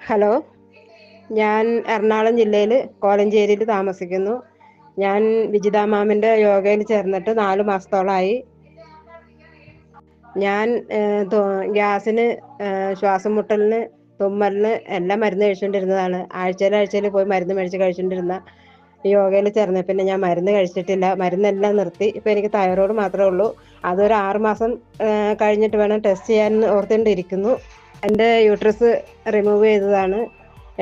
Hello, ഞാൻ എറണാകുളം ജില്ലയിൽ കോലഞ്ചേരിയിൽ താമസിക്കുന്നു. ഞാൻ വിജിത മാമിൻ്റെ യോഗയിൽ ചേർന്നിട്ട് 4 മാസത്തോളമായി. ഞാൻ ഗ്യാസിന്, ശ്വാസം മുട്ടലിന്, തുമ്മലിന് എല്ലാം മരുന്ന് കഴിച്ചുകൊണ്ടിരുന്നതാണ്. ആഴ്ചയിൽ പോയി മരുന്ന് മേടിച്ച് കഴിച്ചുകൊണ്ടിരുന്ന യോഗയിൽ ചേർന്ന പിന്നെ ഞാൻ മരുന്ന് കഴിച്ചിട്ടില്ല. മരുന്നെല്ലാം നിർത്തി. ഇപ്പം എനിക്ക് തൈറോയ്ഡ് മാത്രമേ ഉള്ളൂ. അതൊരു 6 മാസം കഴിഞ്ഞിട്ട് വേണം ടെസ്റ്റ് ചെയ്യാൻ ഓർത്തുകൊണ്ടിരിക്കുന്നു. എൻ്റെ യൂട്രസ് റിമൂവ് ചെയ്തതാണ്.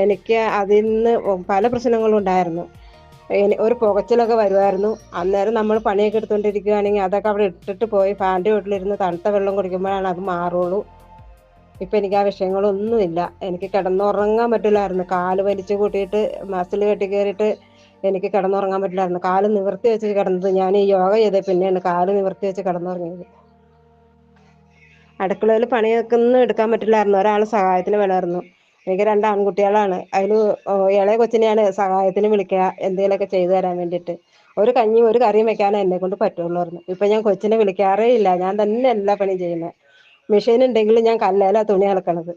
എനിക്ക് അതിൽ നിന്ന് പല പ്രശ്നങ്ങളും ഉണ്ടായിരുന്നു. ഒരു പുകച്ചിലൊക്കെ വരുമായിരുന്നു. അന്നേരം നമ്മൾ പണിയൊക്കെ എടുത്തുകൊണ്ടിരിക്കുകയാണെങ്കിൽ അതൊക്കെ അവിടെ ഇട്ടിട്ട് പോയി ഫാൻ്റെ വീട്ടിലിരുന്ന് തണുത്ത വെള്ളം കുടിക്കുമ്പോഴാണ് അത് മാറുള്ളൂ. ഇപ്പം എനിക്ക് ആ വിഷയങ്ങളൊന്നുമില്ല. എനിക്ക് കിടന്നുറങ്ങാൻ പറ്റില്ലായിരുന്നു. കാല് വലിച്ചു കൂട്ടിയിട്ട് മസിൽ കെട്ടി കയറിയിട്ട് എനിക്ക് കിടന്നുറങ്ങാൻ പറ്റില്ലായിരുന്നു. കാല് നിവർത്തി വെച്ച് കിടന്നത് ഞാൻ ഈ യോഗ ചെയ്ത പിന്നെയാണ് കാല് നിവർത്തി വെച്ച് കിടന്നുറങ്ങിയത്. അടുക്കളയിൽ പണിയൊക്കെ ഒന്നും എടുക്കാൻ പറ്റില്ലായിരുന്നു. ഒരാൾ സഹായത്തിന് വേണമായിരുന്നു. എനിക്ക് 2 ആൺകുട്ടികളാണ്. അതിൽ ഇളയ കൊച്ചിനെയാണ് സഹായത്തിന് വിളിക്കുക, എന്തെങ്കിലുമൊക്കെ ചെയ്തു തരാൻ വേണ്ടിയിട്ട്. ഒരു കഞ്ഞിയും ഒരു കറിയും വെക്കാനേ എന്നെ കൊണ്ട് പറ്റുള്ളായിരുന്നു. ഇപ്പം ഞാൻ കൊച്ചിനെ വിളിക്കാറേ ഇല്ല. ഞാൻ തന്നെ എല്ലാ പണിയും ചെയ്യുന്നത്. മെഷീൻ ഉണ്ടെങ്കിലും ഞാൻ കല്ലേലാണ് തുണി അലക്കണത്.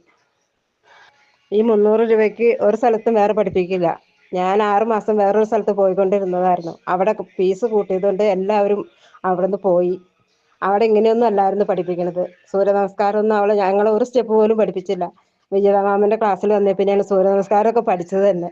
ഈ 300 രൂപയ്ക്ക് ഒരു സ്ഥലത്തും വേറെ പഠിപ്പിക്കില്ല. ഞാൻ 6 മാസം വേറൊരു സ്ഥലത്ത് പോയിക്കൊണ്ടിരുന്നതായിരുന്നു. അവിടെ ഫീസ് കൂട്ടിയതുകൊണ്ട് എല്ലാവരും അവിടെ നിന്ന് പോയി. അവിടെ ഇങ്ങനെയൊന്നും അല്ലായിരുന്നു പഠിപ്പിക്കണത്. സൂര്യ നമസ്കാരമൊന്നും ഞങ്ങളെ ഒരു സ്റ്റെപ്പ് പോലും പഠിപ്പിച്ചില്ല. വിജയ മാമിൻ്റെ ക്ലാസ്സിൽ വന്നേ പിന്നെയാണ് സൂര്യ നമസ്കാരമൊക്കെ പഠിച്ചത് തന്നെ.